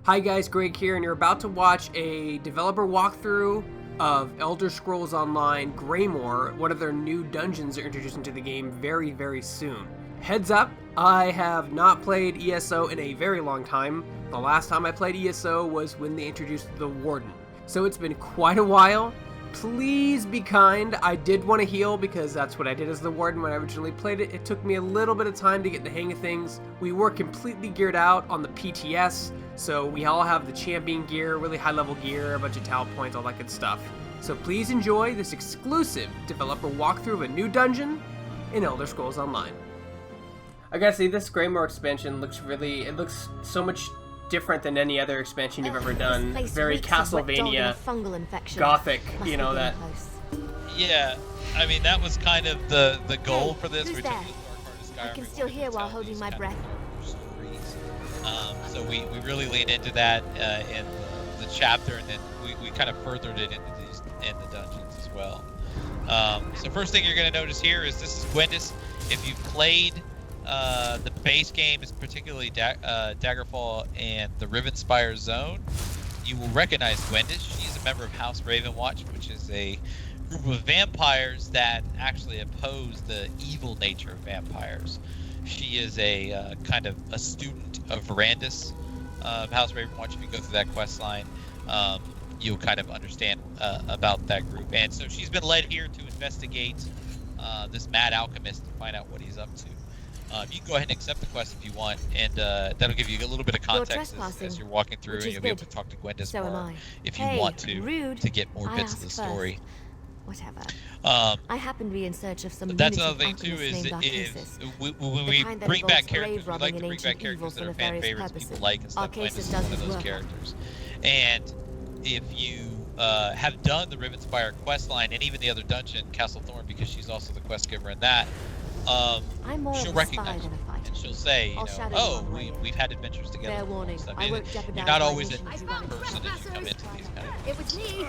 Hi guys, Greg here, and you're about to watch a developer walkthrough of Elder Scrolls Online Greymoor, one of their new dungeons they're introducing to the game very, very soon. Heads up, I have not played ESO in a very long time. The last time I played ESO was when they introduced the Warden. So it's been quite a while. Please be kind. I did want to heal because that's what I did as the Warden when I originally played it. It took me a little bit of time to get the hang of things. We were completely geared out on the PTS, so we all have the champion gear, really high level gear, a bunch of talent points, all that good stuff. So please enjoy this exclusive developer walkthrough of a new dungeon in Elder Scrolls Online. I gotta say, this Greymoor expansion looks so much different than any other expansion you've ever done. Very Castlevania, gothic, you know that. Yeah, I mean that was kind of the goal for this. Who's there? I can still hear while holding my breath. So we really leaned into that in the chapter, and then we kind of furthered it in the dungeons as well. So first thing you're going to notice here is this is Gwendis. If you've played the base game, is particularly Daggerfall and the Rivenspire Zone, you will recognize Gwendis. She's a member of House Ravenwatch, which is a group of vampires that actually oppose the evil nature of vampires. She is a kind of a student of Verandis of House Ravenwatch. If you go through that quest line, you'll kind of understand about that group. And so she's been led here to investigate this mad alchemist and find out what he's up to. You can go ahead and accept the quest if you want, and that'll give you a little bit of context as you're walking through, and you'll be able to talk to Gwendis more if you want to get more bits of the story. Whatever. I happen to be in search of some. That's another thing too. Is when we bring back characters, we like to bring back characters that are fan favorites, people like, and stuff. Gwendis is one of those characters. And if you have done the Rivenspire quest line and even the other dungeon, Stonethorn, because she's also the quest giver in that, she'll recognize you, and she'll say, oh, we've had adventures together. Fair warning. I mean, you're not always a person as you come into these kind of things. It was me.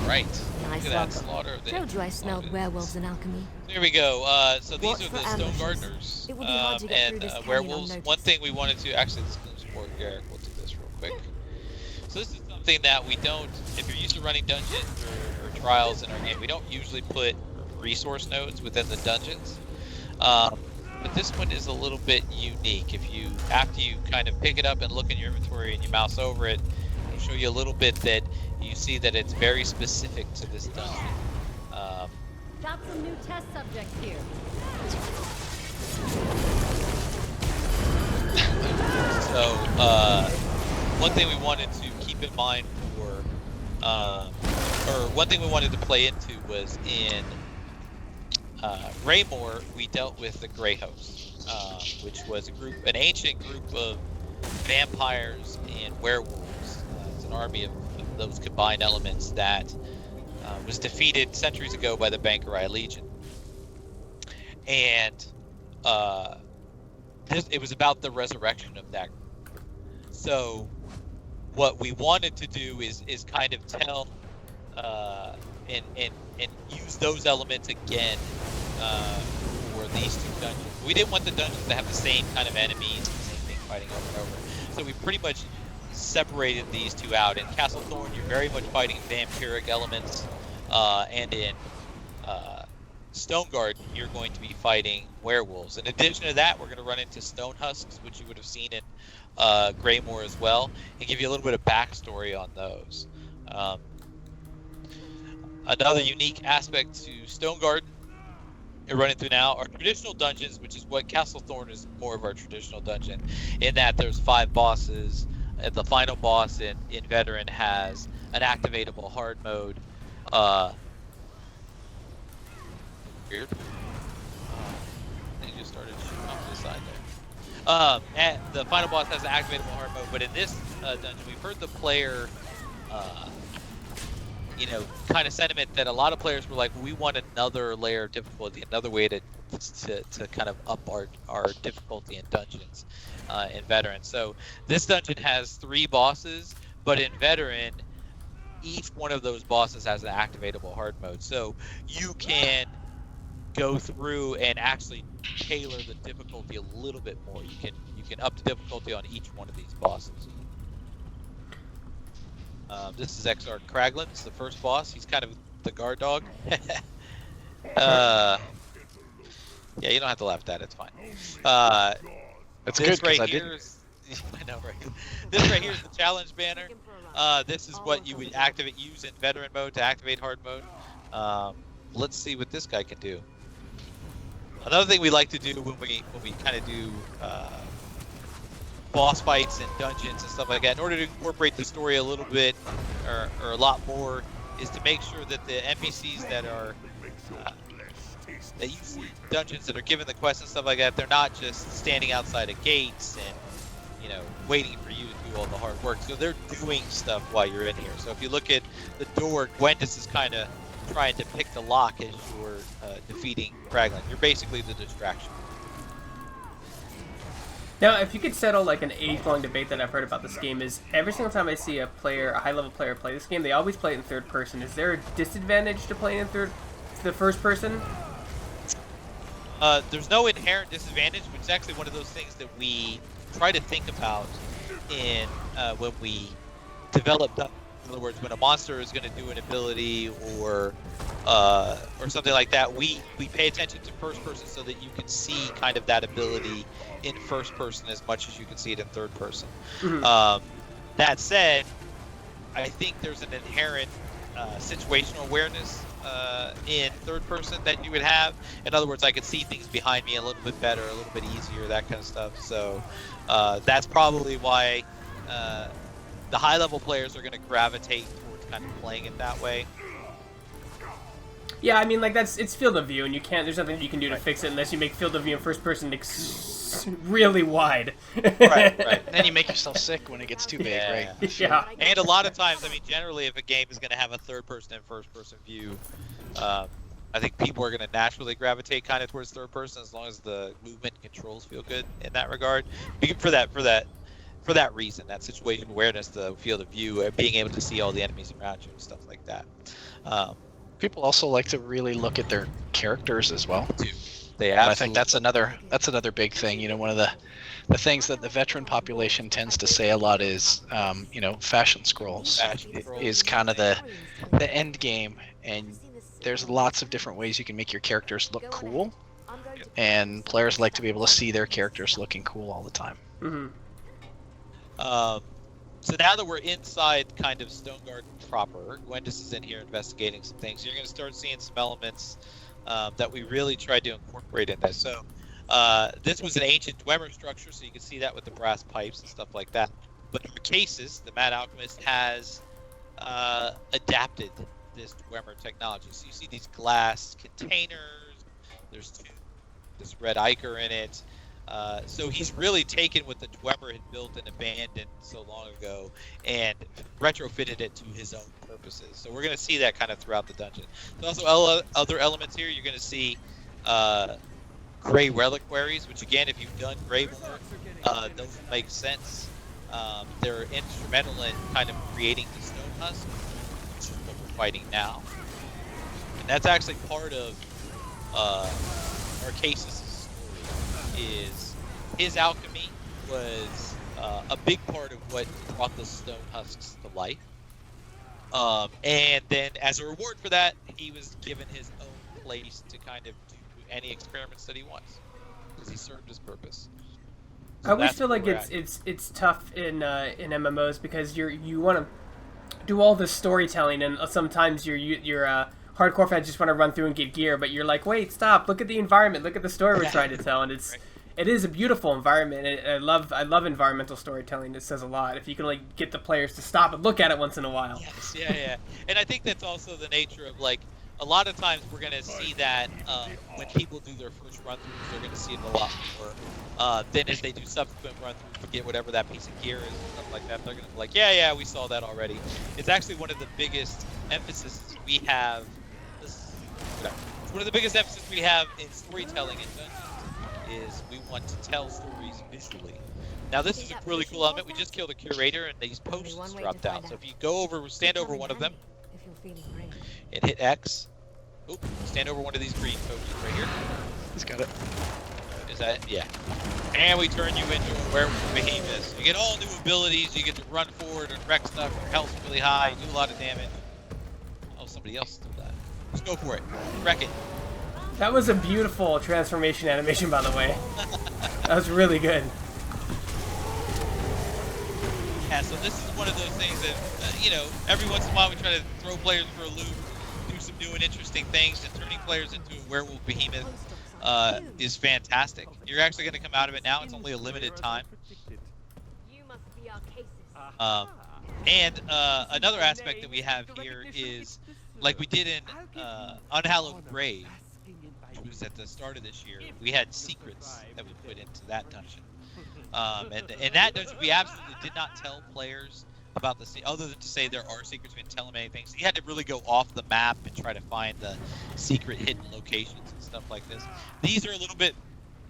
Right. Nice. Look at that slaughter. Told you I smelled werewolves in alchemy. There we go. So these are the Stone Gardeners and werewolves. One thing we wanted to actually, we'll do this real quick. So this is something that we don't, if you're used to running dungeons or trials in our game, we don't usually put resource nodes within the dungeons. But this one is a little bit unique. After you kind of pick it up and look in your inventory and you mouse over it, it'll show you a little bit that you see that it's very specific to this dungeon. Got some new test subjects here. So one thing we wanted to keep in mind or one thing we wanted to play into was in Greymoor, we dealt with the Grey Host, which was an ancient group of vampires and werewolves. It's an army of those combined elements that was defeated centuries ago by the Bankerai Legion. And it was about the resurrection of that group. So what we wanted to do is kind of tell and use those elements again for these two dungeons. We didn't want the dungeons to have the same kind of enemies, the same thing fighting over and over. So we pretty much separated these two out. In Stonethorn, you're very much fighting vampiric elements, and in Stoneguard, you're going to be fighting werewolves. In addition to that, we're going to run into stone husks, which you would have seen in Greymoor as well, and give you a little bit of backstory on those. Another unique aspect to Stoneguard you're running through now are traditional dungeons, which is what Stonethorn is more of our traditional dungeon, in that there's 5 bosses. The final boss in Veteran has an activatable hard mode. Weird. They just started shooting off to the side there. And the final boss has an activatable hard mode, but in this dungeon, we've heard the player kind of sentiment that a lot of players were like, we want another layer of difficulty, another way to kind of up our difficulty in dungeons in Veteran. So this dungeon has 3 bosses, But in Veteran, each one of those bosses has an activatable hard mode, so you can go through and actually tailor the difficulty a little bit more. You can up the difficulty on each one of these bosses. This is XR Kraglins, the first boss. He's kind of the guard dog. Yeah, you don't have to laugh at that. It's fine. That's This good, 'cause right I here didn't. is, I know, right? This right here is the challenge banner. This is what you would use in veteran mode to activate hard mode. Let's see what this guy can do. Another thing we like to do when we kind of do boss fights and dungeons and stuff like that, in order to incorporate the story a little bit or a lot more, is to make sure that the NPCs that are that you see dungeons that are given the quests and stuff like that, they're not just standing outside of gates and waiting for you to do all the hard work. So they're doing stuff while you're in here. So if you look at the door, Gwendis is kind of trying to pick the lock as you're defeating Kraglin. You're basically the distraction. Now, if you could settle like an age-long debate that I've heard about this game, is every single time I see a high-level player play this game, they always play it in third person. Is there a disadvantage to playing in the first person? There's no inherent disadvantage, which is actually one of those things that we try to think about in when we develop. In other words, when a monster is going to do an ability or something like that, we pay attention to first person so that you can see kind of that ability in first person as much as you can see it in third person. Mm-hmm. That said, I think there's an inherent situational awareness in third person that you would have. In other words, I could see things behind me a little bit better, a little bit easier, that kind of stuff. So that's probably why the high-level players are going to gravitate towards kind of playing it that way. Yeah, I mean, like it's field of view, and there's nothing you can do to fix it unless you make field of view in first person really wide. Right. And then you make yourself sick when it gets too big, right? Yeah. And a lot of times, I mean, generally, if a game is going to have a third-person and first-person view, I think people are going to naturally gravitate kind of towards third person as long as the movement controls feel good in that regard. For that reason, that situation awareness, the field of view, being able to see all the enemies around you and stuff like that. People also like to really look at their characters as well. They And I think that's another big thing. One of the things that the veteran population tends to say a lot is, fashion scrolls is kind of the end game, and there's lots of different ways you can make your characters look cool, and players like to be able to see their characters looking cool all the time. Mm-hmm. So now that we're inside kind of Stoneguard proper, Gwendis is in here investigating some things. You're going to start seeing some elements that we really tried to incorporate in this. So this was an ancient Dwemer structure, so you can see that with the brass pipes and stuff like that. But Arcasis, the Mad Alchemist, has adapted this Dwemer technology. So you see these glass containers. There's this red ichor in it. So he's really taken what the Dwemer had built and abandoned so long ago and retrofitted it to his own purposes. So we're going to see that kind of throughout the dungeon. There's also other elements here. You're going to see gray reliquaries, which again, if you've done Graymore, those make sense. They're instrumental in kind of creating the stone husk, which is what we're fighting now. And that's actually part of Arcasis' is his alchemy was a big part of what brought the stone husks to life. And then as a reward for that, he was given his own place to kind of do any experiments that he wants because he served his purpose. So I always feel like it's tough in MMOs because you want to do all the storytelling, and sometimes your hardcore fans just want to run through and get gear, but you're like, wait, stop! Look at the environment, look at the story we're trying to tell, and it is a beautiful environment. And I love environmental storytelling. It says a lot. If you can get the players to stop and look at it once in a while. Yes, yeah. And I think that's also the nature of a lot of times we're gonna see that when people do their first run-throughs, they're gonna see it a lot more. Then as they do subsequent run-throughs, forget whatever that piece of gear is and stuff like that, they're gonna be like, yeah, we saw that already. It's actually one of the biggest emphasis we have. It's one of the biggest emphasis we have in storytelling in dungeons is we want to tell stories visually. Now this is a really cool element. We just killed a curator and these potions dropped out. So if you go over, stand over one of them and hit X. Oop, stand over one of these green potions right here. He's got it. Is that it? Yeah. And we turn you into a werewolf behemoth. You get all new abilities. You get to run forward and wreck stuff. Your health's really high. You do a lot of damage. Oh, somebody else did that. Just go for it. Wreck it. That was a beautiful transformation animation, by the way. That was really good. Yeah, so this is one of those things that, you know, every once in a while we try to throw players for a loop, do some new and interesting things, and turning players into a werewolf behemoth is fantastic. You're actually going to come out of it now. It's only a limited time. And another aspect that we have here is, like we did in Unhallowed Grave, which was at the start of this year, we had secrets that we put into that dungeon. And in that dungeon, we absolutely did not tell players about the other than to say there are secrets. We didn't tell them anything. So you had to really go off the map and try to find the secret hidden locations and stuff like this. These are a little bit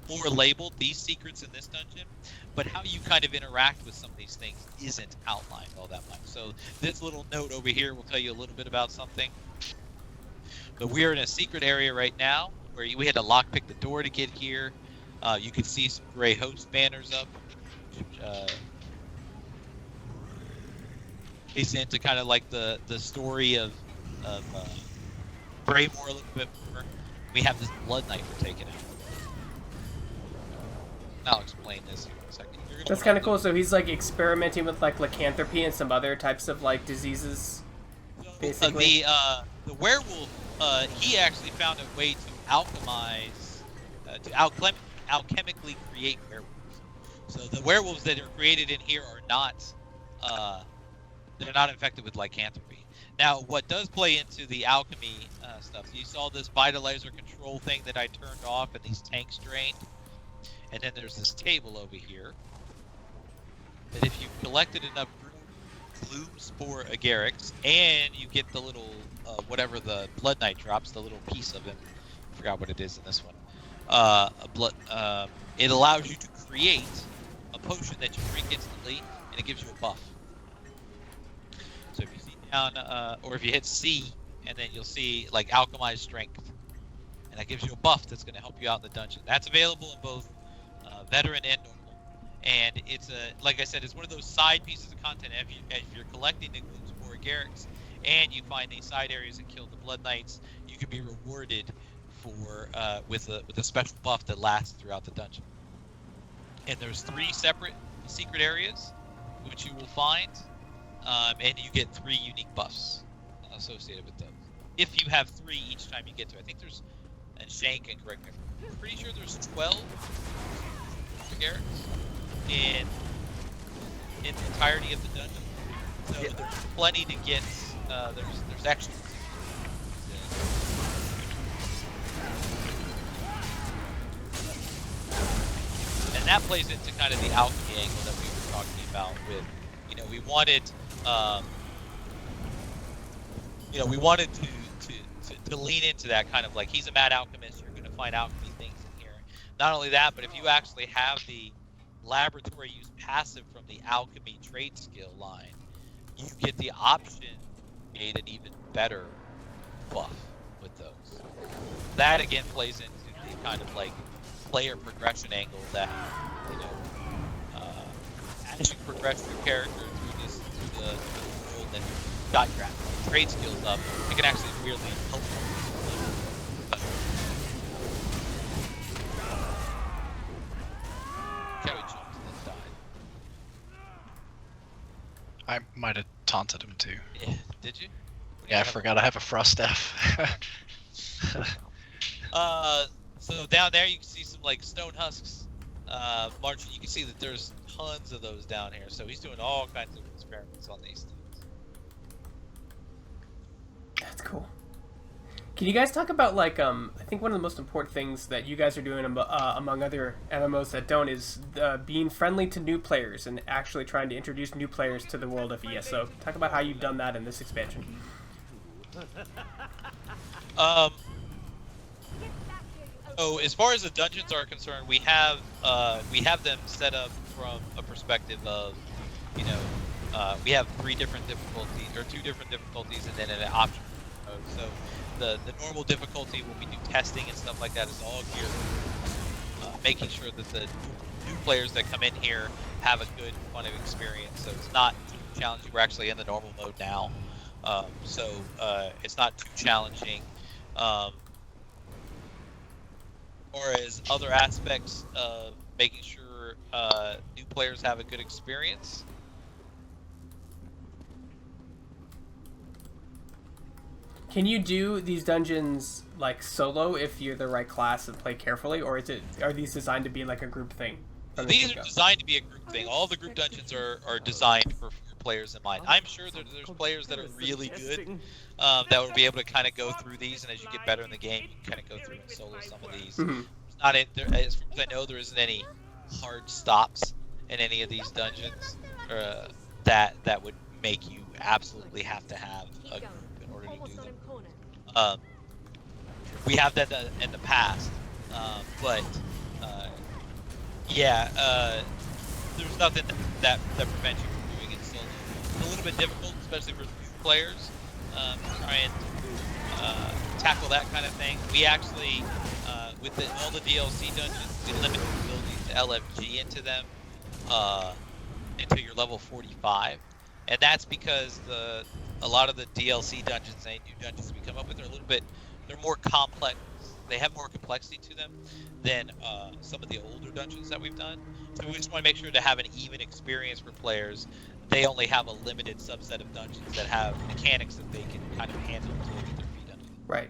more labeled, these secrets in this dungeon, but how you kind of interact with some of these things isn't outlined all that much. So this little note over here will tell you a little bit about something. But we're in a secret area right now where we had to lockpick the door to get here. You can see some gray host banners up, which is into kind of like the story of Braymore a little bit more. We have this Blood Knight we're taking out. I'll explain this in a second. That's kind of cool. So he's like experimenting with like lycanthropy and some other types of like diseases. Basically, the werewolf, he actually found a way to alchemize, to alchemically create werewolves. So the werewolves that are created in here are not, they're not infected with lycanthropy. Now, what does play into the alchemy stuff? You saw this vitalizer control thing that I turned off, and these tanks drained. And then there's this table over here that if you collected enough gloom spore agarics, and you get the little whatever the Blood Knight drops, the little piece of him, I forgot what it is in this one. It allows you to create a potion that you drink instantly, and it gives you a buff. So if you see down, or if you hit C, and then you'll see like alchemized strength, and that gives you a buff that's going to help you out in the dungeon. That's available in both veteran and normal, and it's like I said, it's one of those side pieces of content. If you're collecting the Gloomspore Garrix and you find these side areas and kill the Blood Knights, you can be rewarded for with a special buff that lasts throughout the dungeon. And there's 3 separate secret areas which you will find, and you get 3 unique buffs associated with those. If you have 3 each time you get to, I think there's, and Shane can correct me, I'm pretty sure there's 12 Garrix in the entirety of the dungeon. So yeah, there's plenty to get. There's extras. And that plays into kind of the alchemy angle that we were talking about. With, you know, we wanted to lean into that kind of like, he's a mad alchemist. You're going to find alchemy things in here. Not only that, but if you actually have the laboratory use passive from the alchemy trade skill line, you get the option to create an even better buff with those. That again plays into the kind of like player progression angle that, you know, as you progress your character through the world and you've got your trade skills up, it can actually really help you. I might have taunted him too. Yeah, did you? Yeah, I forgot I have a frost staff. So down there you can see some like stone husks marching. You can see that there's tons of those down here. So he's doing all kinds of experiments on these things. That's cool. Can you guys talk about like I think one of the most important things that you guys are doing among other MMOs that don't is being friendly to new players and actually trying to introduce new players to the world of ESO. Talk about how you've done that in this expansion. So as far as the dungeons are concerned, we have them set up from a perspective of, we have 3 different difficulties, or 2 different difficulties, and then an option mode. So the normal difficulty when we do testing and stuff like that is all geared making sure that the new players that come in here have a good, fun experience. So it's not too challenging. We're actually in the normal mode now, so it's not too challenging. Or as other aspects of making sure new players have a good experience. Can you do these dungeons like solo if you're the right class and play carefully, or are these designed to be like a group thing? These are designed to be a group thing. All the group dungeons are designed for 4 players in mind. I'm sure that there's players that are really good that will be able to kind of go through these, and as you get better in the game, you can kind of go through and solo some of these. It's not as far as I know, there isn't any hard stops in any of these dungeons that would make you absolutely have to have a group in order to do them. We have that in the past, but there's nothing that prevents you from doing it solo. It's a little bit difficult, especially for new players, to try and tackle that kind of thing. We actually, with all the DLC dungeons, we limit the ability to LFG into them until you're level 45, and that's because a lot of the DLC dungeons and new dungeons we come up with are they're more complex. They have more complexity to them than some of the older dungeons that we've done. So we just want to make sure to have an even experience for players. They only have a limited subset of dungeons that have mechanics that they can kind of handle to get their feet under them. Right.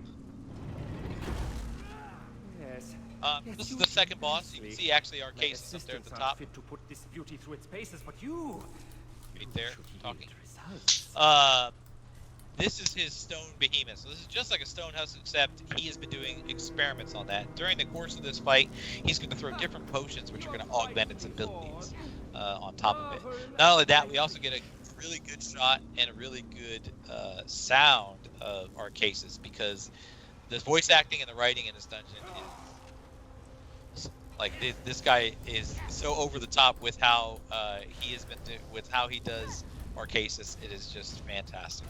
This is the second boss. You can see actually our cases up there at the top. To put this beauty through its paces, but you right there, talking. This is his stone behemoth. So this is just like a stone house, except he has been doing experiments on that. During the course of this fight, he's going to throw different potions which are going to augment its abilities on top of it. Not only that, we also get a really good shot and a really good sound of our cases, because the voice acting and the writing in this dungeon is like this guy is so over the top with how he has been with how he does our cases. It is just fantastic.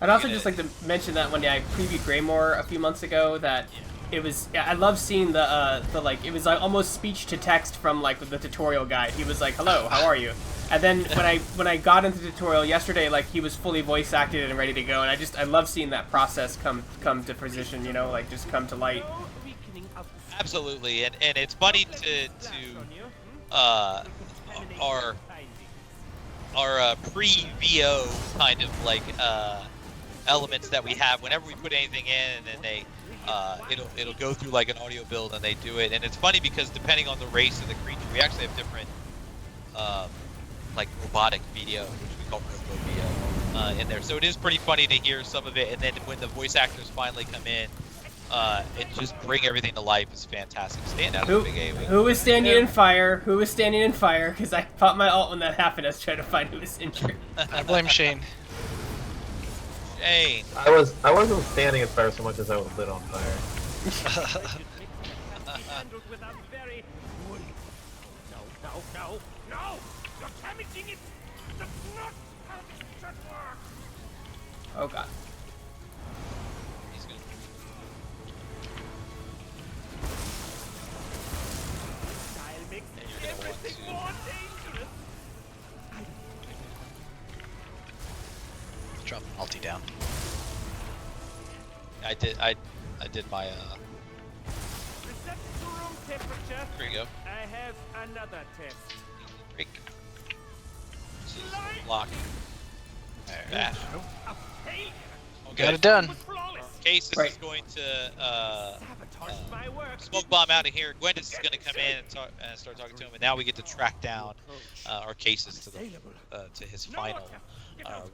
I'd also just like to mention that when I previewed Greymoor a few months ago, that it was, I love seeing the like, it was like almost speech to text from like the tutorial guide. He was like, "Hello, how are you?" And then when I got into the tutorial yesterday, like he was fully voice acted and ready to go, and I love seeing that process come to fruition, like just come to light. Absolutely, and it's funny to our pre-VO kind of like elements that we have whenever we put anything in, and then they it'll go through like an audio build and they do it. And it's funny because depending on the race of the creature, we actually have different like robotic video, which we call robo-VO, in there. So it is pretty funny to hear some of it, and then when the voice actors finally come in, it just bring everything to life. Is fantastic. Stand out of the big A. Who was standing in fire? Who was standing in fire? Because I popped my ult when that happened. I was trying to find who was injured. I blame Shane. Shane. I wasn't standing in fire so much as I was lit on fire. No! You're damaging it! That's not how this should work! Oh god. He's good. Style makes And you're gonna want everything to more dangerous! Drop multi down. I did my Reset to room temperature. there you go. I have another test. Break. Lock. Bash. A failure! Okay. Got it done. Was flawless. Cases Right. is going to Sabotaged my work. smoke bomb out of here. Gwendis is going to come in and start talking to him, and now we get to track down our cases to his final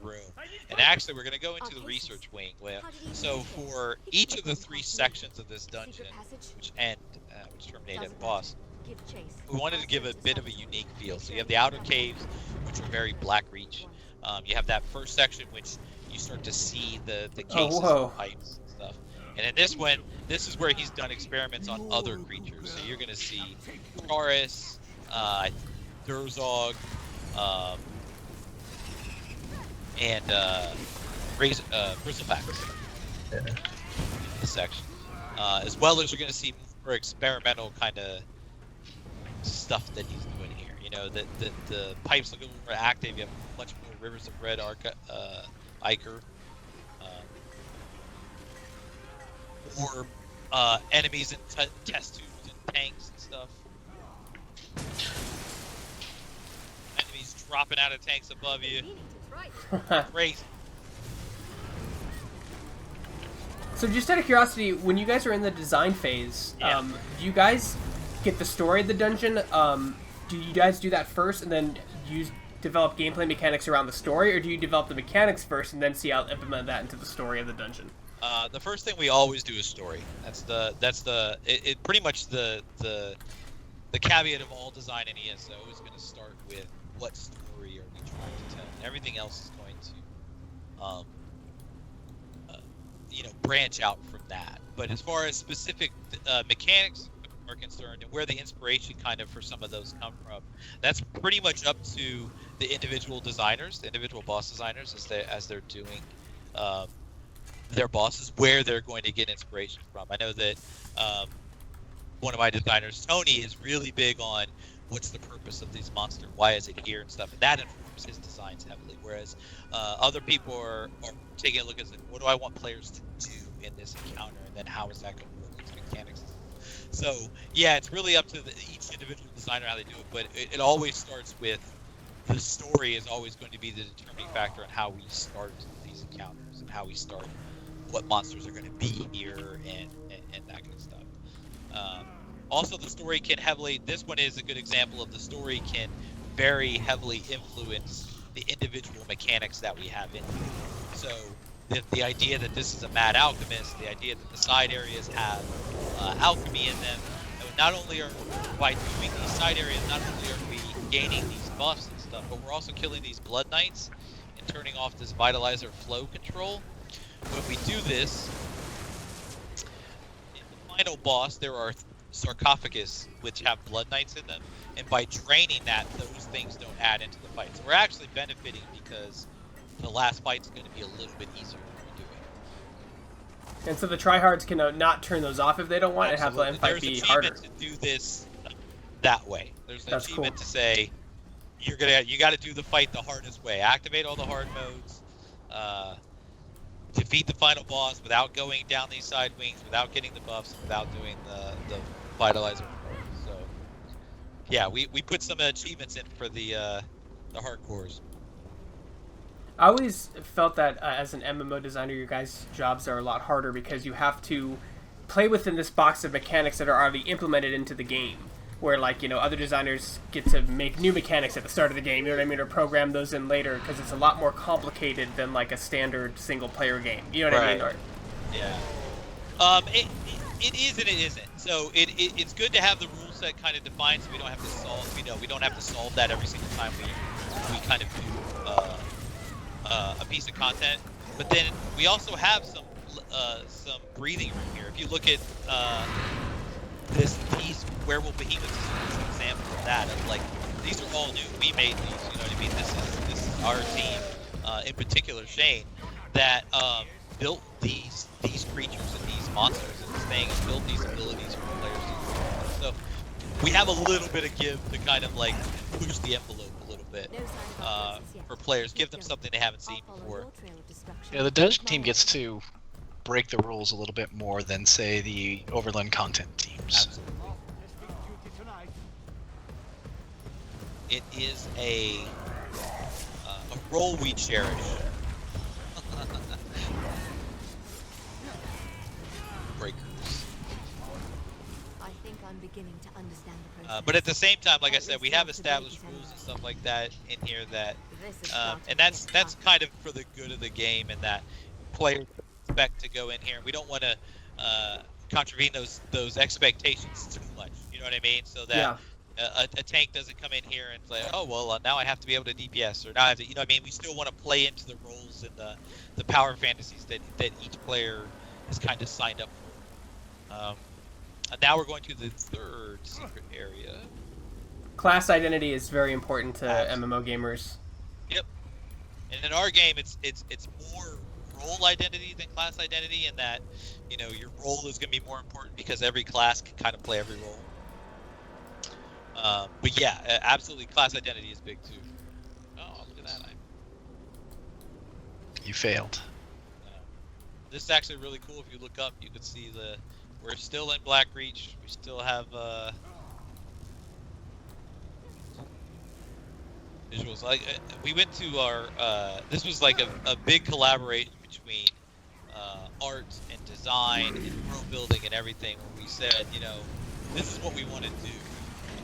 room. And actually, we're going to go into the research wing. So for each of the 3 sections of this dungeon, which terminate at the boss, we wanted to give a bit of a unique feel. So you have the outer caves, which are very Black Reach. You have that first section, which you start to see the cases and pipes and stuff. And in this one, this is where he's done experiments on other creatures. So you're going to see Taurus, Durzog, and Bristleback Yeah. in this section. As well as you're going to see more experimental kind of stuff that he's doing here. You know, the pipes look a little more active. You have much more Rivers of Red Ichor. More enemies in test tubes and tanks and stuff. Enemies dropping out of tanks above you. Crazy. So just out of curiosity, when you guys are in the design phase, do you guys get the story of the dungeon? Do you guys do that first and then develop gameplay mechanics around the story, or do you develop the mechanics first and then see how to implement that into the story of the dungeon? The first thing we always do is story. That's pretty much the caveat of all design in ESO is going to start with what story are we trying to tell. And everything else is going to branch out from that. But as far as specific mechanics are concerned and where the inspiration kind of for some of those come from, that's pretty much up to the individual designers, the individual boss designers, as they're doing their bosses, where they're going to get inspiration from. I know that one of my designers, Tony, is really big on what's the purpose of these monsters, why is it here and stuff, and that informs his designs heavily. Whereas other people are taking a look at what do I want players to do in this encounter, and then how is that going to work with mechanics. So yeah, it's really up to each individual designer how they do it, but it always starts with the story is always going to be the determining factor in how we start these encounters and how we start what monsters are going to be here and that kind of stuff. Also, the story can heavily, this one is a good example of the story can very heavily influence the individual mechanics that we have in here. So the idea that this is a mad alchemist, the idea that the side areas have alchemy in them, and not only are by doing these side areas, not only are we gaining these buffs and stuff, but we're also killing these blood knights and turning off this vitalizer flow control. When we do this, in the final boss, there are sarcophagus which have blood knights in them, and by draining that, those things don't add into the fight. So we're actually benefiting because the last fight's going to be a little bit easier when we do it. And so the tryhards can not turn those off if they don't want, Absolutely. and have the fight be harder. There's an achievement to do this that way. There's an That's achievement cool. to say you got to do the fight the hardest way. Activate all the hard modes. Defeat the final boss without going down these side wings, without getting the buffs, without doing the vitalizer. So yeah, we put some achievements in for the hardcores. I always felt that as an MMO designer, your guys' jobs are a lot harder because you have to play within this box of mechanics that are already implemented into the game. Where, like, other designers get to make new mechanics at the start of the game, you know what I mean, or program those in later, because it's a lot more complicated than, like, a standard single-player game. You know what I mean? Or, yeah. It is and it isn't. So it's good to have the rule set kind of defined, so we don't have to solve. We don't have to solve that every single time we kind of do a piece of content. But then we also have some breathing room here. If you look at these werewolf behemoths is an example of that. Of like, these are all new. We made these. You know what I mean? This is our team, in particular Shane, that built these creatures and these monsters and this thing, and built these abilities for players to use. So we have a little bit of give to kind of like push the envelope a little bit for players, give them something they haven't seen before. Yeah, the dungeon team gets to break the rules a little bit more than, say, the Overland content teams. Absolutely. It is a role we cherish. Breakers. I think I'm beginning to understand the process. But at the same time, like I said, we have established rules and stuff like that in here that, and that's kind of for the good of the game, and that players expect to go in here. We don't want to contravene those expectations too much. You know what I mean? So that a tank doesn't come in here and say, oh well, now I have to be able to DPS, or now I have to. You know what I mean? We still want to play into the roles and the power fantasies that each player has kind of signed up for. And now we're going to the third secret area. Class identity is very important to Absolutely. MMO gamers. Yep. And in our game, it's more role identity than class identity, in that, you know, your role is going to be more important because every class can kind of play every role. But yeah, absolutely, class identity is big too. Oh, look at that! You failed. This is actually really cool. If you look up, you can see we're still in Blackreach. We still have visuals. Like we went to our this was like a big collaboration between art and design and world building and everything, where we said, you know, this is what we want to do.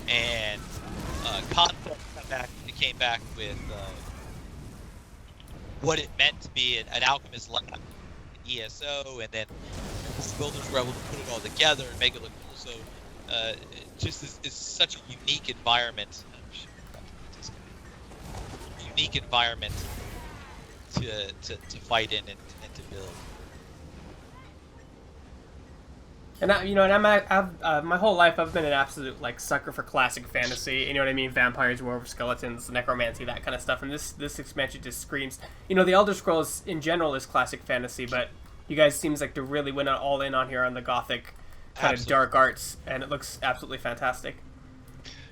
And concept came back with what it meant to be an alchemist lab, an ESO, and then builders were able to put it all together and make it look cool. So just is such a unique environment. Unique environment to fight in and to build. And I've my whole life I've been an absolute like sucker for classic fantasy. You know what I mean? Vampires, werewolves, skeletons, necromancy, that kind of stuff. And this expansion just screams. You know, the Elder Scrolls in general is classic fantasy, but you guys seems like to really went all in on here on the gothic kind of dark arts, and it looks absolutely fantastic.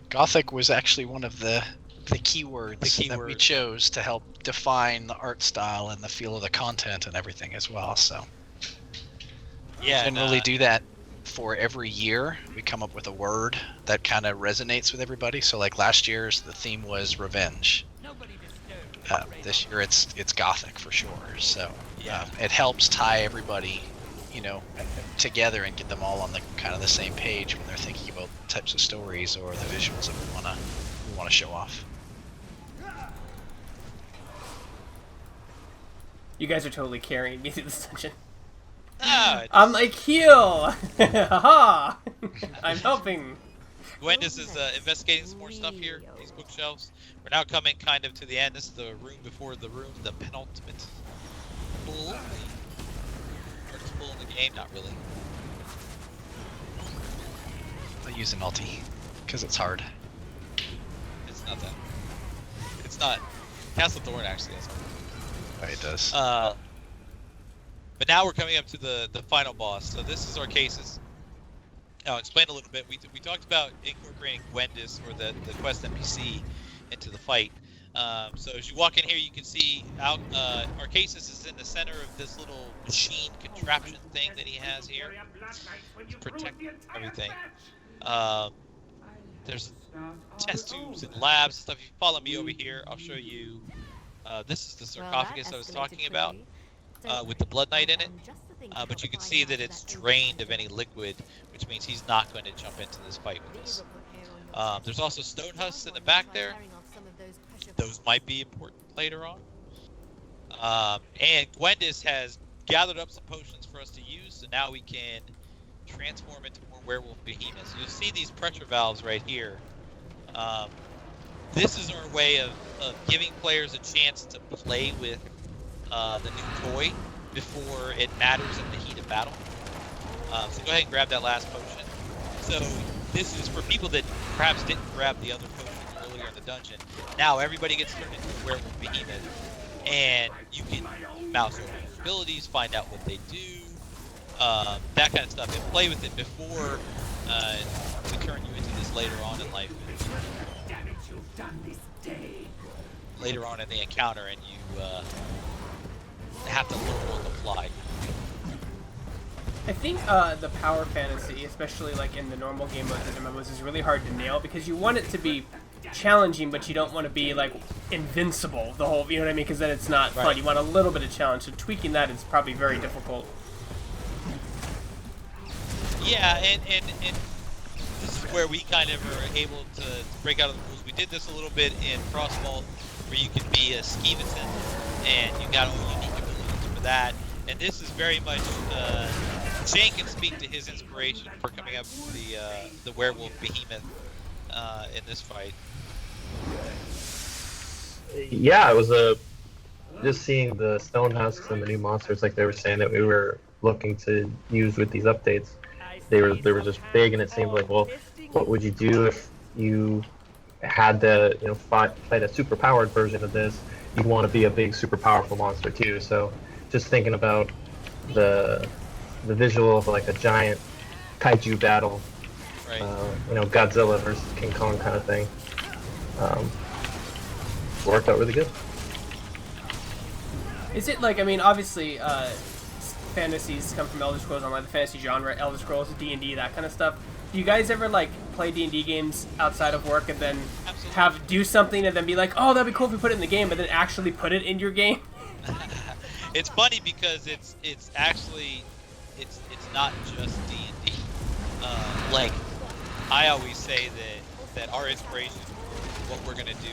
Gothic was actually one of the keywords that we chose to help define the art style and the feel of the content and everything as well. So yeah, generally do that for every year. We come up with a word that kind of resonates with everybody. So like last year's the theme was revenge. This year it's Gothic for sure. So it helps tie everybody, you know, together and get them all on the kind of the same page when they're thinking about the types of stories or the visuals that we want to show off. You guys are totally carrying me through this dungeon. I'm like, heal! Haha! I'm helping. Gwendis is investigating some more stuff here, these bookshelves. We're now coming kind of to the end. This is the room before the room, the penultimate pull. Hardest pull in the game, not really. I use an ulti, because it's hard. It's not that. It's not. Castle Thorn actually has hard. Oh, it does. But now we're coming up to the final boss. So this is our cases. I'll explain a little bit. We talked about incorporating Gwendis, or the quest NPC, into the fight. So as you walk in here, you can see Arcasis is in the center of this little machine contraption thing that he has here. He's protecting everything. There's test tubes and labs and stuff. If you follow me over here, I'll show you. This is the sarcophagus I was talking about, with the Blood Knight in it. But you can see that it's drained of any liquid, which means he's not going to jump into this fight with us. There's also stone husks in the back there. Those might be important later on. And Gwendis has gathered up some potions for us to use, so now we can transform into more werewolf behemoths. You'll see these pressure valves right here. This is our way of giving players a chance to play with the new toy before it matters in the heat of battle. So go ahead and grab that last potion. So this is for people that perhaps didn't grab the other potions earlier in the dungeon. Now everybody gets turned into a werewolf behemoth, and you can mouse over their abilities, find out what they do, that kind of stuff, and play with it before we turn you into this later on in life. Later on in the encounter, and you have to learn on the fly. I think the power fantasy, especially like in the normal game modes and MMOs, is really hard to nail because you want it to be challenging, but you don't want to be like invincible the whole. You know what I mean? Because then it's not fun. You want a little bit of challenge. So tweaking that is probably very difficult. Yeah, and this is where we kind of are able to break out of the rules. We did this a little bit in Frostvault, where you can be a skeevaton, and you got all unique abilities for that. And this is very much Shane can speak to his inspiration for coming up with the werewolf behemoth in this fight. Yeah, it was just seeing the stone husks and the new monsters, like they were saying that we were looking to use with these updates. They were just big, and it seemed like, well, what would you do if you had to fight a super powered version of this, you'd want to be a big super powerful monster too. So just thinking about the visual of like a giant kaiju battle, Right. Godzilla versus King Kong kind of thing, worked out really good. Is it like, I mean, obviously, fantasies come from Elder Scrolls Online, the fantasy genre, Elder Scrolls, D&D, that kind of stuff. Do you guys ever like play D&D games outside of work and then do something and then be like, oh, that'd be cool if we put it in the game, but then actually put it in your game? It's funny because it's actually it's not just D&D. Like I always say that our inspiration for what we're gonna do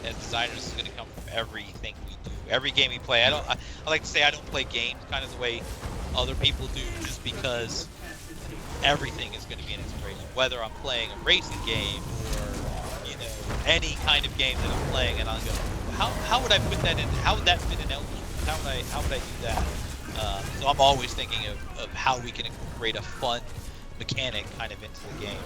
as designers is gonna come from everything we do, every game we play. I like to say I don't play games kind of the way other people do, just because everything is going to be an inspiration. Whether I'm playing a racing game or any kind of game that I'm playing, and I'll go, how would I put that in? How would that fit in Elder Scrolls? How would I do that? So I'm always thinking of how we can incorporate a fun mechanic kind of into the game.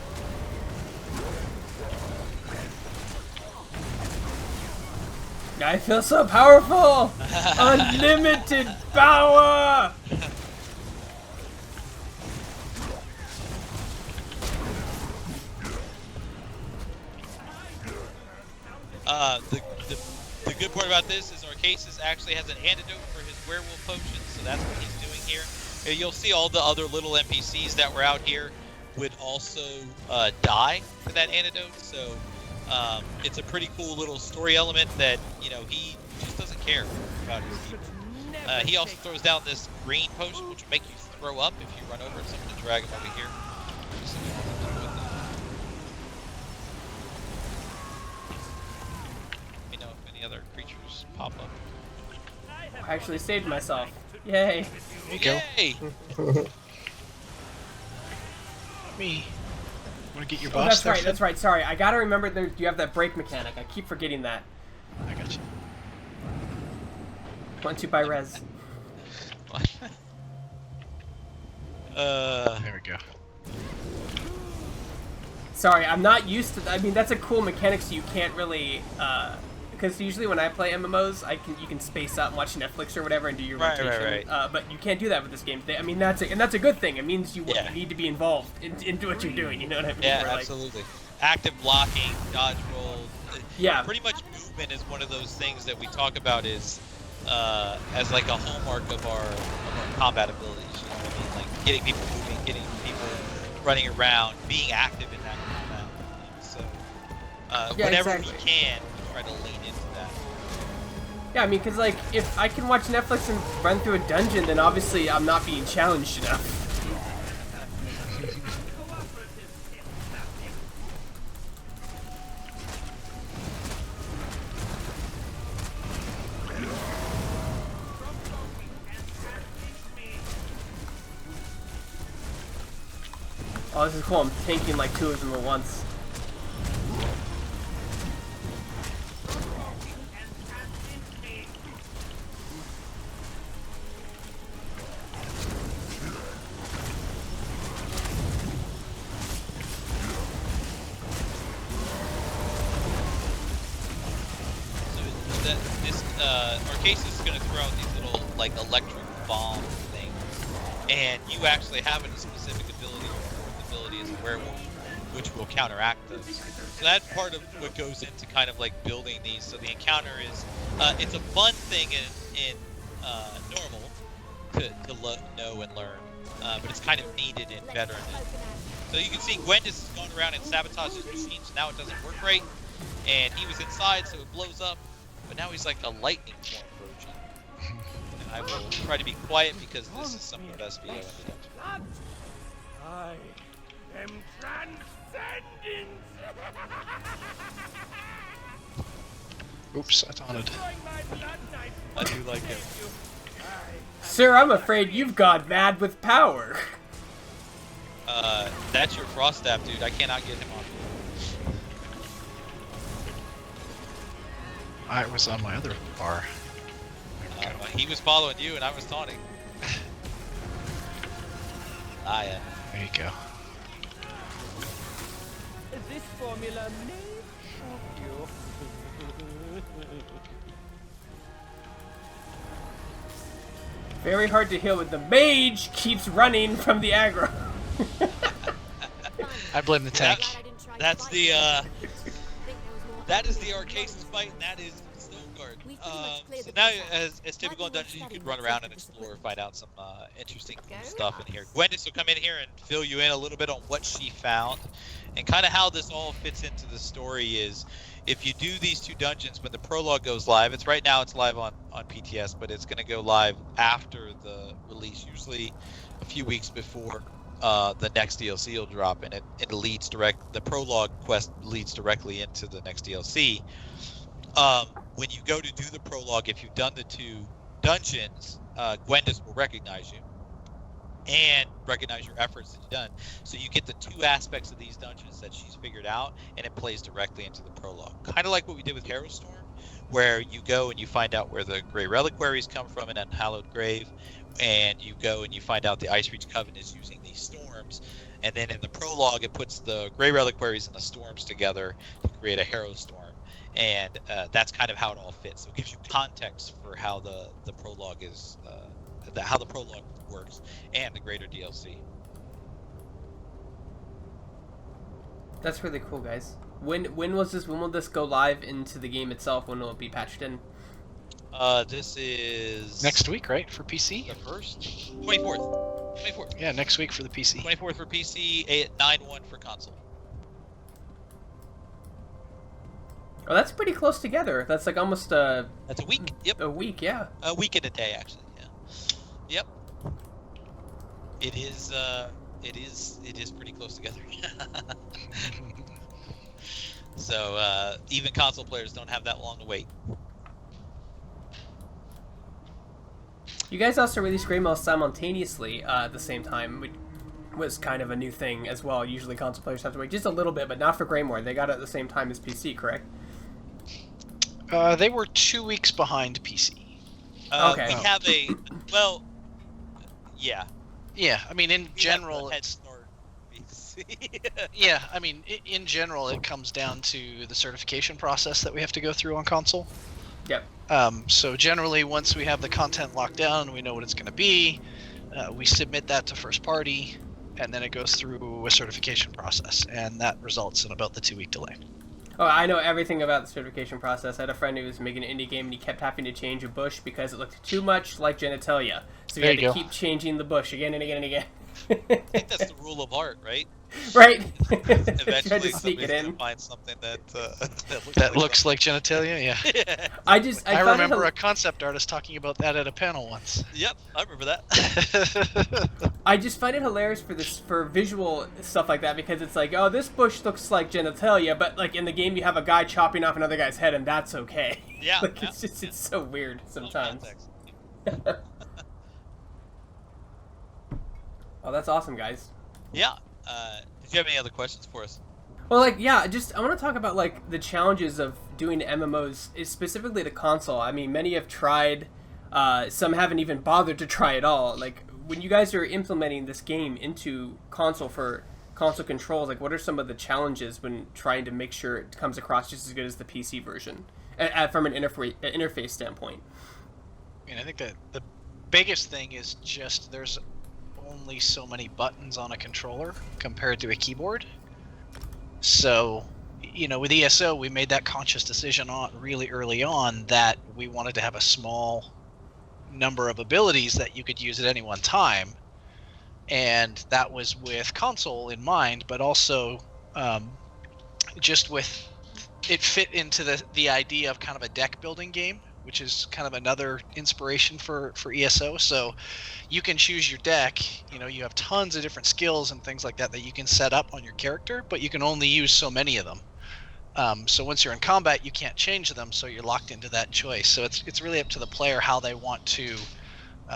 I feel so powerful! Unlimited power! The good part about this is Arcasis actually has an antidote for his werewolf potion, so that's what he's doing here. You'll see all the other little NPCs that were out here would also die to that antidote, so it's a pretty cool little story element that, he just doesn't care about his people. He also throws down this green potion, which will make you throw up if you run over it. So I'm going to drag him over here. Let me know if any other creatures pop up. I actually saved myself. Yay. There you go. Yay! Me. Want to get your Oh, boss? that's right. Sorry, I gotta remember you have that break mechanic. I keep forgetting that. I got you. 1-2 by res. There we go. Sorry, I'm not used to that. I mean, that's a cool mechanic, so you can't really, because usually when I play MMOs, you can space out and watch Netflix or whatever and do your rotation. Right. But you can't do that with this game. I mean, that's a good thing. It means you need to be involved into what you're doing. You know what I mean? Yeah, absolutely. Active blocking, dodge rolls. Yeah. Pretty much movement is one of those things that we talk about as like a hallmark of our combat abilities. You know what I mean? Like getting people moving, getting people running around, being active in that combat. So whenever we can, we try to lean into that. Yeah, I mean, because like if I can watch Netflix and run through a dungeon, then obviously I'm not being challenged enough. Oh, this is cool. I'm tanking like 2 of them at once. So this Arcasis is going to throw out these little like electric bomb things, and you actually have a specific ability as a werewolf, which will counteract those. So that's part of what goes into kind of like building these. So the encounter is, it's a fun thing in normal to know and learn, but it's kind of needed in veteran. So you can see Gwendis is going around and sabotages machines. So now it doesn't work right, and he was inside, so it blows up. But now he's like a lightning form version. And I will try to be quiet because this is some of the best VO in the dungeon. I am transcendent. Oops, I taunted. I do like it. Sir, I'm afraid you've gone mad with power. That's your frost staff, dude. I cannot get him off. I was on my other bar. He was following you, and I was taunting. Yeah. There you go. Is this formula made? Very hard to heal, but the mage keeps running from the aggro. I blame the tank. That's the that is the Arcasis fight, and that is Stoneguard. So now, as typical in dungeons, you can run around and explore, find out some interesting cool stuff in here. Gwendis will come in here and fill you in a little bit on what she found, and kind of how this all fits into the story is, if you do these 2 dungeons, when the prologue goes live, it's right now it's live on PTS, but it's going to go live after the release, usually a few weeks before the next DLC will drop, and it leads the prologue quest leads directly into the next DLC. When you go to do the prologue, if you've done the 2 dungeons, Gwendis will recognize you and recognize your efforts that you've done. So you get the 2 aspects of these dungeons that she's figured out, and it plays directly into the prologue. Kind of like what we did with Harrowstorm, where you go and you find out where the Grey Reliquaries come from in Unhallowed Grave, and you go and you find out the Icereach Coven is using these storms, and then in the prologue it puts the Grey Reliquaries and the storms together to create a Harrowstorm, and that's kind of how it all fits. So it gives you context for how the prologue is, how the prologue works, and the greater DLC. That's really cool, guys. When will this go live into the game itself? When will it be patched in? This is Next week, right, for PC? the first 24th. Yeah, next week for the PC. 24th for PC, 9/1 for console. Oh, that's pretty close together. That's like almost That's a week. Yep. a week, yeah. A week and a day, actually. Yeah. Yep. It is. It is pretty close together. So even console players don't have that long to wait. You guys also released Greymouth simultaneously at the same time, which was kind of a new thing as well. Usually console players have to wait just a little bit, but not for Greymoor. They got it at the same time as PC, correct? They were 2 weeks behind PC. Okay. We have a yeah. Yeah, I mean, in We general, have a head it's... start. Yeah, I mean, in general, it comes down to the certification process that we have to go through on console. Yep. So generally, once we have the content locked down and we know what it's going to be, we submit that to first party, and then it goes through a certification process, and that results in about the 2-week delay. Oh, I know everything about the certification process. I had a friend who was making an indie game, and he kept having to change a bush because it looked too much like genitalia. So he There had you to go. keep changing the bush again and again and again. I think that's the rule of art, right? Right. Eventually, Tried to sneak somebody's it gonna in. find something that That looks like genitalia, yeah. Yeah. I found remember it a concept artist talking about that at a panel once. Yep, I remember that. I just find it hilarious for visual stuff like that, because it's like, oh, this bush looks like genitalia, but like in the game you have a guy chopping off another guy's head, and that's okay. Yeah, Like yeah, it's so weird sometimes. Context. Oh, that's awesome, guys. Yeah. Did you have any other questions for us? Well, like, yeah, I want to talk about, like, the challenges of doing MMOs, specifically to console. I mean, many have tried, some haven't even bothered to try at all. Like, when you guys are implementing this game into console for console controls, like, what are some of the challenges when trying to make sure it comes across just as good as the PC version, from an interface standpoint? I mean, I think that the biggest thing is just there's only so many buttons on a controller compared to a keyboard. So, with ESO, we made that conscious decision really early on that we wanted to have a small number of abilities that you could use at any one time. And that was with console in mind, but also just with it fit into the idea of kind of a deck building game, which is kind of another inspiration for ESO. So you can choose your deck, you have tons of different skills and things like that you can set up on your character, but you can only use so many of them. So once you're in combat, you can't change them, so you're locked into that choice. So it's really up to the player how they want to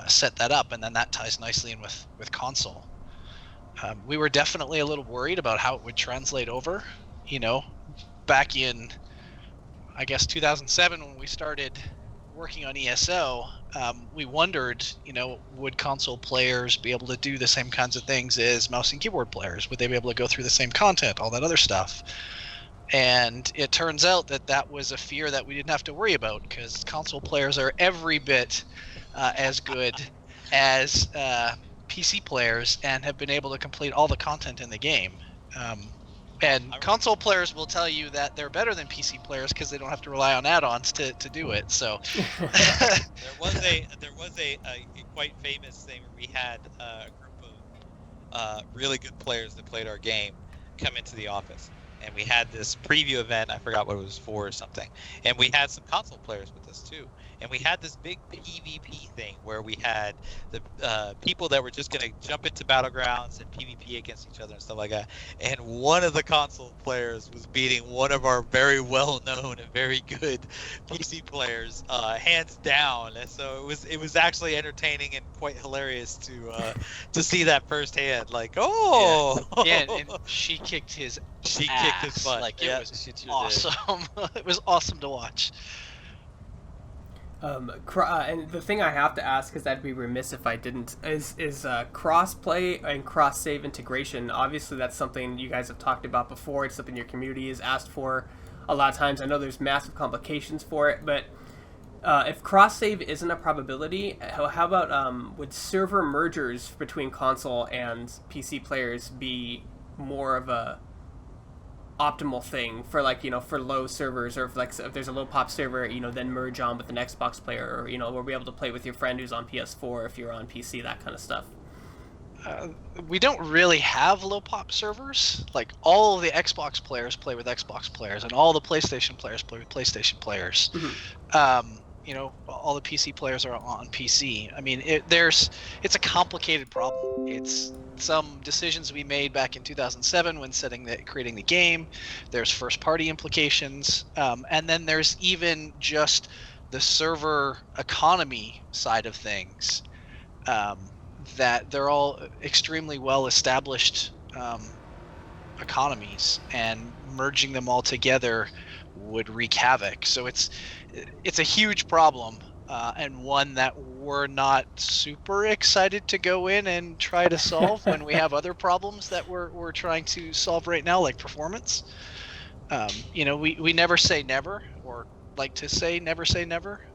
set that up, and then that ties nicely in with console. We were definitely a little worried about how it would translate over, back in, I guess, 2007 when we started working on ESO, we wondered, would console players be able to do the same kinds of things as mouse and keyboard players? Would they be able to go through the same content, all that other stuff? And it turns out that that was a fear that we didn't have to worry about, because console players are every bit as good as PC players and have been able to complete all the content in the game. And console players will tell you that they're better than PC players because they don't have to rely on add-ons to do it. So there was a quite famous thing where we had a group of really good players that played our game come into the office, and we had this preview event. I forgot what it was for or something, and we had some console players with us too. And we had this big PvP thing where we had the people that were just going to jump into battlegrounds and PvP against each other and stuff like that. And one of the console players was beating one of our very well-known and very good PC players, hands down. And so it was actually entertaining and quite hilarious to see that firsthand. Like, yeah, and she kicked his kicked his butt. Like, it was awesome. It was awesome to watch. And the thing I have to ask, because I'd be remiss if I didn't, is cross-play and cross-save integration. Obviously, that's something you guys have talked about before. It's something your community has asked for a lot of times. I know there's massive complications for it, but if cross-save isn't a probability, how about would server mergers between console and PC players be more of a optimal thing for, like, for low servers, or if there's a low pop server, then merge on with an Xbox player, or we'll be able to play with your friend who's on PS4 if you're on PC, that kind of stuff. We don't really have low pop servers. Like, all of the Xbox players play with Xbox players, and all the PlayStation players play with PlayStation players. Mm-hmm. All the PC players are on PC. I mean, it's a complicated problem. It's some decisions we made back in 2007 when creating the game. There's first-party implications, and then there's even just the server economy side of things. That they're all extremely well-established economies, and merging them all together would wreak havoc. So it's a huge problem, and one that we're not super excited to go in and try to solve when we have other problems that we're trying to solve right now, like performance. We never say never, or like to say never say never.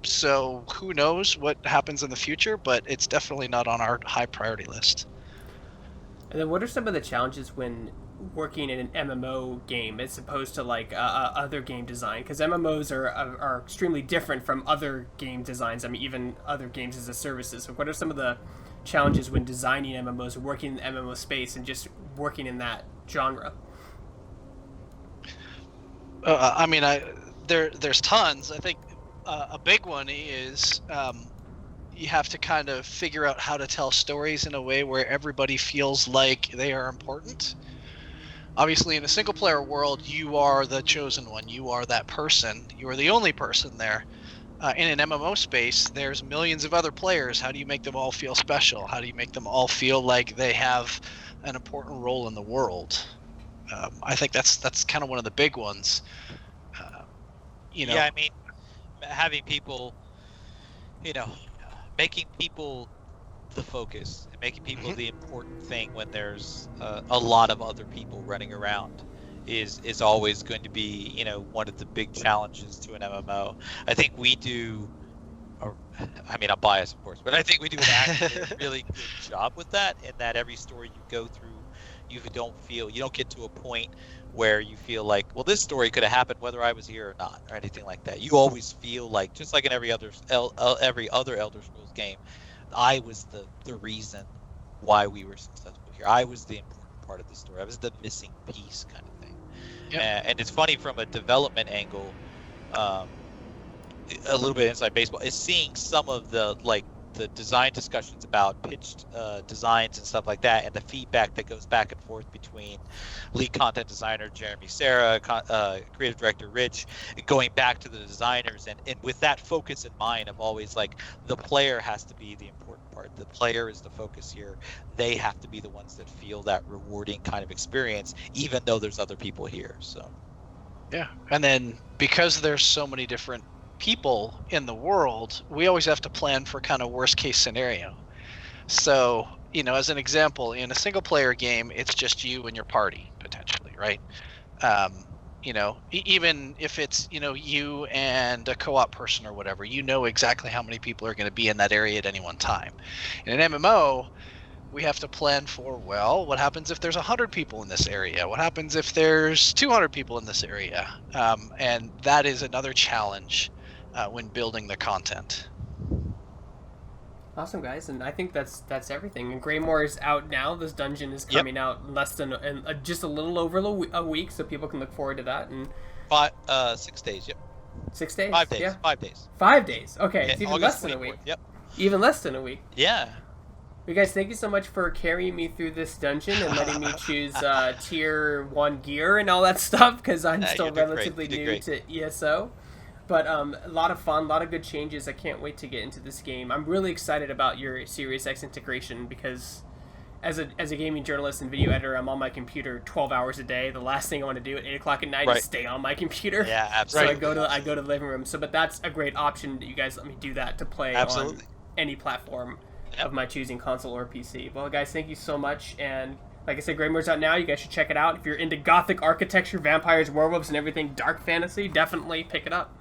So who knows what happens in the future, but it's definitely not on our high priority list. And then what are some of the challenges when working in an MMO game as opposed to other game design? Because MMOs are extremely different from other game designs. I mean, even other games as a services. So what are some of the challenges when designing MMOs, or working in the MMO space, and just working in that genre? There's tons. I think a big one is you have to kind of figure out how to tell stories in a way where everybody feels like they are important. Obviously, in a single-player world, you are the chosen one. You are that person. You are the only person there. In an MMO space, there's millions of other players. How do you make them all feel special? How do you make them all feel like they have an important role in the world? I think that's kind of one of the big ones. Yeah, I mean, having people, making people the focus and making people the important thing when there's a lot of other people running around is always going to be one of the big challenges to an MMO. I think we do, I'm biased of course, but I think we do actually a really good job with that, in that every story you go through, you don't get to a point where you feel like, well, this story could have happened whether I was here or not, or anything like that. You always feel like, just like in every other Elder Scrolls game, I was the reason why we were successful here. I was the important part of the story. I was the missing piece, kind of thing. Yep. And it's funny from a development angle, a little bit inside baseball, is seeing some of the design discussions about pitched designs and stuff like that, and the feedback that goes back and forth between lead content designer Jeremy Serra, creative director Rich, going back to the designers, and with that focus in mind of always the player has to be the important part. The player is the focus here. They have to be the ones that feel that rewarding kind of experience, even though there's other people here. So yeah, and then because there's so many different people in the world, we always have to plan for kind of worst case scenario. So, as an example, in a single player game, it's just you and your party, potentially, right? Even if it's you and a co-op person or whatever, exactly how many people are going to be in that area at any one time. In an MMO, we have to plan for, well, what happens if there's 100 people in this area? What happens if there's 200 people in this area? And that is another challenge when building the content. Awesome, guys, and I think that's everything. And Greymoor is out now. This dungeon is coming out in less than just a little over a week, so people can look forward to that. And 6 days. Yep. 6 days. 5 days. Yeah. 5 days. 5 days. Okay, Yeah, it's even August less than a 24th. week. Yep. Even less than a week. Yeah. You guys, thank you so much for carrying me through this dungeon and letting me choose tier 1 gear and all that stuff, because I'm still relatively new to ESO. But a lot of fun, a lot of good changes. I can't wait to get into this game. I'm really excited about your Series X integration, because as a gaming journalist and video editor, I'm on my computer 12 hours a day. The last thing I want to do at 8 o'clock at night is stay on my computer. Yeah, absolutely. So I go to the living room. But that's a great option that you guys let me do that, to play on any platform of my choosing, console or PC. Well, guys, thank you so much. And like I said, Greymoor's out now. You guys should check it out. If you're into gothic architecture, vampires, werewolves, and everything dark fantasy, definitely pick it up.